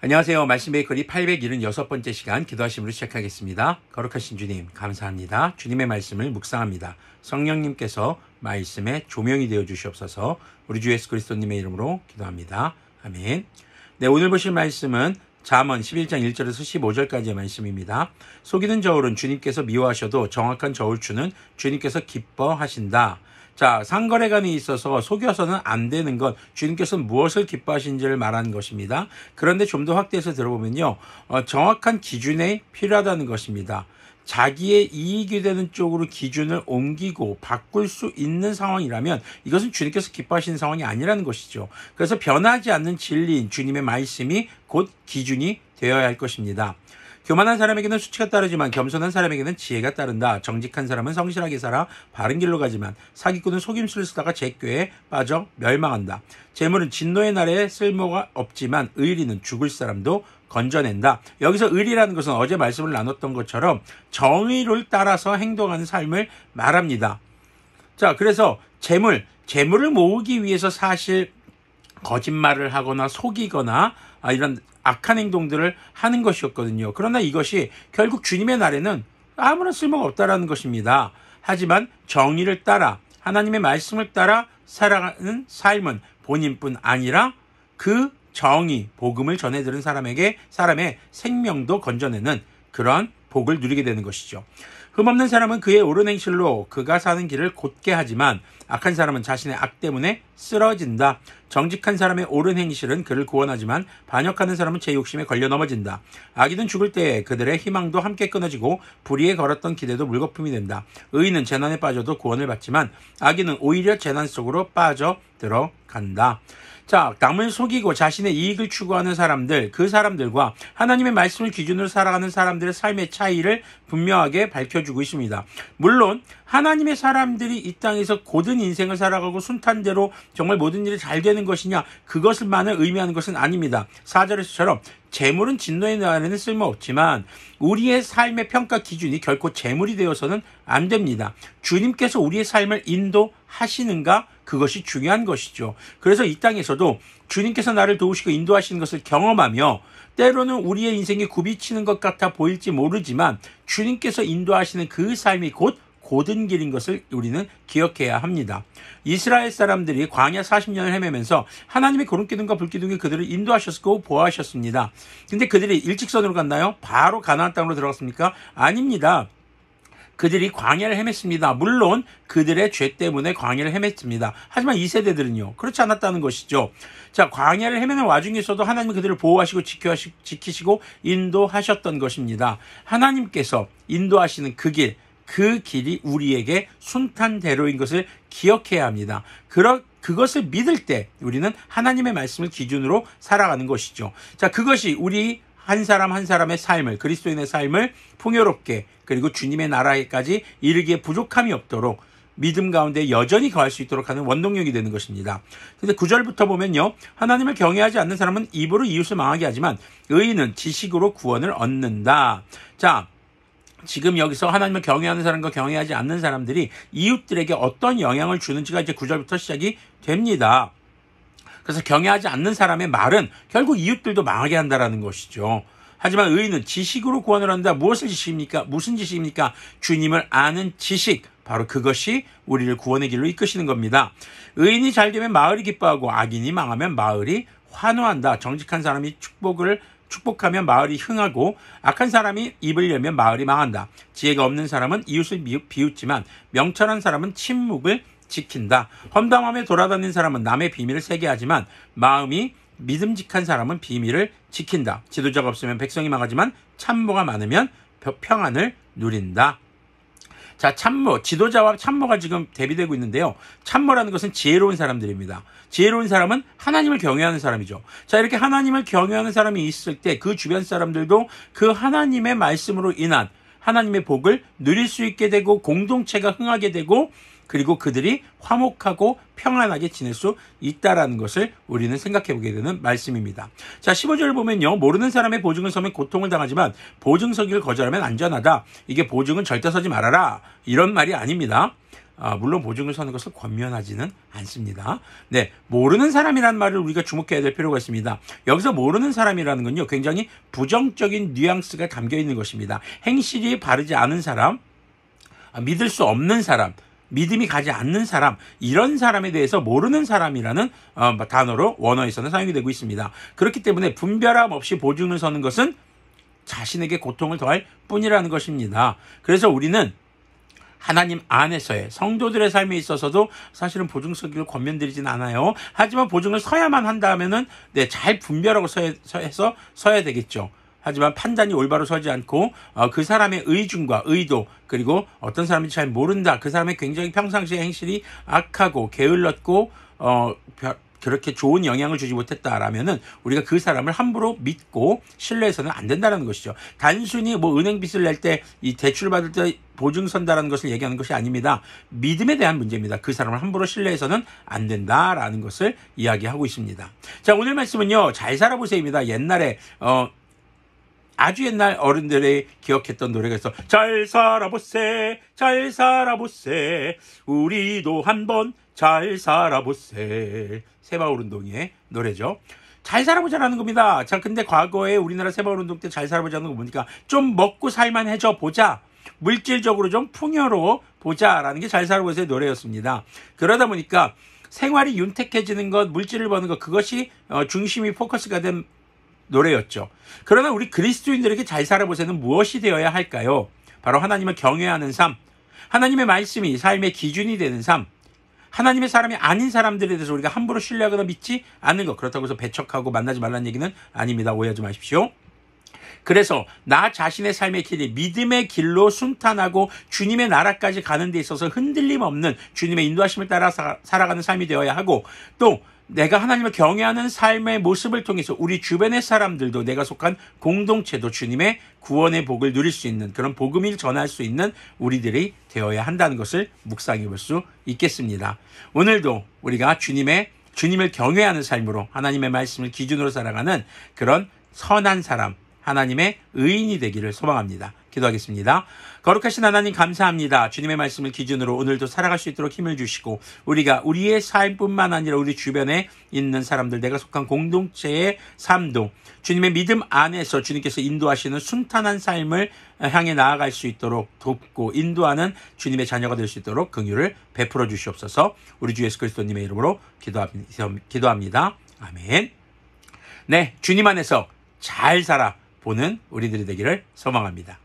안녕하세요. 말씀 베이커리 876번째 시간 기도하심으로 시작하겠습니다. 거룩하신 주님 감사합니다. 주님의 말씀을 묵상합니다. 성령님께서 말씀의 조명이 되어 주시옵소서. 우리 주 예수 그리스도님의 이름으로 기도합니다. 아멘. 네, 오늘 보실 말씀은 잠언 11장 1절에서 15절까지의 말씀입니다. 속이는 저울은 주님께서 미워하셔도 정확한 저울추는 주님께서 기뻐하신다. 자, 상거래관에 있어서 속여서는 안 되는 것, 주님께서 무엇을 기뻐하신지를 말하는 것입니다. 그런데 좀 더 확대해서 들어보면요, 정확한 기준이 필요하다는 것입니다. 자기의 이익이 되는 쪽으로 기준을 옮기고 바꿀 수 있는 상황이라면 이것은 주님께서 기뻐하시는 상황이 아니라는 것이죠. 그래서 변하지 않는 진리인 주님의 말씀이 곧 기준이 되어야 할 것입니다. 교만한 사람에게는 수치가 따르지만 겸손한 사람에게는 지혜가 따른다. 정직한 사람은 성실하게 살아 바른 길로 가지만 사기꾼은 속임수를 쓰다가 재꾀에 빠져 멸망한다. 재물은 진노의 날에 쓸모가 없지만 의리는 죽을 사람도 건져낸다. 여기서 의리라는 것은 어제 말씀을 나눴던 것처럼 정의를 따라서 행동하는 삶을 말합니다. 자, 그래서 재물을 모으기 위해서 사실 거짓말을 하거나 속이거나 이런 악한 행동들을 하는 것이었거든요. 그러나 이것이 결국 주님의 날에는 아무런 쓸모가 없다라는 것입니다. 하지만 정의를 따라 하나님의 말씀을 따라 살아가는 삶은 본인뿐 아니라 그 정의, 복음을 전해들은 사람의 생명도 건져내는 그런 복을 누리게 되는 것이죠. 흠없는 사람은 그의 옳은 행실로 그가 사는 길을 곧게 하지만 악한 사람은 자신의 악 때문에 쓰러진다. 정직한 사람의 옳은 행실은 그를 구원하지만 반역하는 사람은 제 욕심에 걸려 넘어진다. 악인은 죽을 때에 그들의 희망도 함께 끊어지고 불의에 걸었던 기대도 물거품이 된다. 의인은 재난에 빠져도 구원을 받지만 악인은 오히려 재난 속으로 빠져 들어간다. 자, 남을 속이고 자신의 이익을 추구하는 사람들, 그 사람들과 하나님의 말씀을 기준으로 살아가는 사람들의 삶의 차이를 분명하게 밝혀주고 있습니다. 물론 하나님의 사람들이 이 땅에서 고든 인생을 살아가고 순탄대로 정말 모든 일이 잘 되는 것이냐, 그것을만을 의미하는 것은 아닙니다. 4절에서처럼 재물은 진노의 날에는 쓸모없지만 우리의 삶의 평가 기준이 결코 재물이 되어서는 안 됩니다. 주님께서 우리의 삶을 인도하시는가? 그것이 중요한 것이죠. 그래서 이 땅에서도 주님께서 나를 도우시고 인도하시는 것을 경험하며 때로는 우리의 인생이 굽이치는 것 같아 보일지 모르지만 주님께서 인도하시는 그 삶이 곧 고든 길인 것을 우리는 기억해야 합니다. 이스라엘 사람들이 광야 40년을 헤매면서 하나님의 구름기둥과 불기둥이 그들을 인도하셨고 보호하셨습니다. 근데 그들이 일직선으로 갔나요? 바로 가나안 땅으로 들어갔습니까? 아닙니다. 그들이 광야를 헤맸습니다. 물론 그들의 죄 때문에 광야를 헤맸습니다. 하지만 이 세대들은요, 그렇지 않았다는 것이죠. 자, 광야를 헤매는 와중에서도 하나님이 그들을 보호하시고 지키시고 인도하셨던 것입니다. 하나님께서 인도하시는 그 길이 우리에게 순탄대로인 것을 기억해야 합니다. 그것을 믿을 때 우리는 하나님의 말씀을 기준으로 살아가는 것이죠. 자, 그것이 우리 한 사람 한 사람의 삶을, 그리스도인의 삶을 풍요롭게, 그리고 주님의 나라에까지 이르기에 부족함이 없도록 믿음 가운데 여전히 거할 수 있도록 하는 원동력이 되는 것입니다. 근데 9절부터 보면요, 하나님을 경외하지 않는 사람은 입으로 이웃을 망하게 하지만 의인은 지식으로 구원을 얻는다. 자, 지금 여기서 하나님을 경외하는 사람과 경외하지 않는 사람들이 이웃들에게 어떤 영향을 주는지가 이제 9절부터 시작이 됩니다. 그래서 경외하지 않는 사람의 말은 결국 이웃들도 망하게 한다라는 것이죠. 하지만 의인은 지식으로 구원을 한다. 무슨 지식입니까? 주님을 아는 지식. 바로 그것이 우리를 구원의 길로 이끄시는 겁니다. 의인이 잘 되면 마을이 기뻐하고 악인이 망하면 마을이 환호한다. 정직한 사람이 축복하면 마을이 흥하고 악한 사람이 입을 열면 마을이 망한다. 지혜가 없는 사람은 이웃을 비웃지만 명철한 사람은 침묵을 지킨다. 험담하며 돌아다니는 사람은 남의 비밀을 새게 하지만 마음이 믿음직한 사람은 비밀을 지킨다. 지도자가 없으면 백성이 망하지만 참모가 많으면 평안을 누린다. 자, 지도자와 참모가 지금 대비되고 있는데요. 참모라는 것은 지혜로운 사람들입니다. 지혜로운 사람은 하나님을 경외하는 사람이죠. 자, 이렇게 하나님을 경외하는 사람이 있을 때 그 주변 사람들도 그 하나님의 말씀으로 인한 하나님의 복을 누릴 수 있게 되고 공동체가 흥하게 되고 그리고 그들이 화목하고 평안하게 지낼 수 있다라는 것을 우리는 생각해 보게 되는 말씀입니다. 자, 15절을 보면요. 모르는 사람의 보증을 서면 고통을 당하지만 보증 서기를 거절하면 안전하다. 이게 보증은 절대 서지 말아라. 이런 말이 아닙니다. 물론 보증을 서는 것을 권면하지는 않습니다. 네, 모르는 사람이라는 말을 우리가 주목해야 될 필요가 있습니다. 여기서 모르는 사람이라는 건요, 굉장히 부정적인 뉘앙스가 담겨 있는 것입니다. 행실이 바르지 않은 사람, 믿을 수 없는 사람, 믿음이 가지 않는 사람, 이런 사람에 대해서 모르는 사람이라는 단어로 원어에서는 사용이 되고 있습니다. 그렇기 때문에 분별함 없이 보증을 서는 것은 자신에게 고통을 더할 뿐이라는 것입니다. 그래서 우리는 하나님 안에서의 성도들의 삶에 있어서도 사실은 보증 서기를 권면드리진 않아요. 하지만 보증을 서야만 한다면은 잘 분별하고 서야 되겠죠. 하지만 판단이 올바로 서지 않고 그 사람의 의중과 의도, 그리고 어떤 사람이 잘 모른다, 그 사람의 굉장히 평상시의 행실이 악하고 게을렀고 그렇게 좋은 영향을 주지 못했다라면은 우리가 그 사람을 함부로 믿고 신뢰해서는 안 된다는 것이죠. 단순히 은행 빚을 낼 때 이 대출 받을 때 보증 선다라는 것을 얘기하는 것이 아닙니다. 믿음에 대한 문제입니다. 그 사람을 함부로 신뢰해서는 안 된다라는 것을 이야기하고 있습니다. 자, 오늘 말씀은요, 잘 살아보세요입니다. 옛날에 아주 옛날 어른들이 기억했던 노래가 있어. 잘 살아보세, 잘 살아보세, 우리도 한번 잘 살아보세. 새마을운동의 노래죠. 잘 살아보자라는 겁니다. 자, 근데 과거에 우리나라 새마을운동 때 잘 살아보자는 거 보니까 좀 먹고 살만해져 보자, 물질적으로 좀 풍요로워 보자라는 게 잘 살아보세의 노래였습니다. 그러다 보니까 생활이 윤택해지는 것, 물질을 버는 것, 그것이 중심이 포커스가 된 노래였죠. 그러나 우리 그리스도인들에게 잘 살아보세는 무엇이 되어야 할까요? 바로 하나님을 경외하는 삶, 하나님의 말씀이 삶의 기준이 되는 삶, 하나님의 사람이 아닌 사람들에 대해서 우리가 함부로 신뢰하거나 믿지 않는 것. 그렇다고 해서 배척하고 만나지 말라는 얘기는 아닙니다. 오해하지 마십시오. 그래서 나 자신의 삶의 길이 믿음의 길로 순탄하고 주님의 나라까지 가는 데 있어서 흔들림 없는 주님의 인도하심을 따라 살아가는 삶이 되어야 하고, 또 내가 하나님을 경외하는 삶의 모습을 통해서 우리 주변의 사람들도, 내가 속한 공동체도 주님의 구원의 복을 누릴 수 있는 그런 복음을 전할 수 있는 우리들이 되어야 한다는 것을 묵상해 볼 수 있겠습니다. 오늘도 우리가 주님을 경외하는 삶으로 하나님의 말씀을 기준으로 살아가는 그런 선한 사람, 하나님의 의인이 되기를 소망합니다. 기도하겠습니다. 거룩하신 하나님, 감사합니다. 주님의 말씀을 기준으로 오늘도 살아갈 수 있도록 힘을 주시고, 우리가 우리의 삶뿐만 아니라 우리 주변에 있는 사람들, 내가 속한 공동체의 삶도 주님의 믿음 안에서 주님께서 인도하시는 순탄한 삶을 향해 나아갈 수 있도록 돕고 인도하는 주님의 자녀가 될 수 있도록 긍휼을 베풀어 주시옵소서. 우리 주 예수 그리스도님의 이름으로 기도합니다. 아멘. 네, 주님 안에서 잘 살아보는 우리들이 되기를 소망합니다.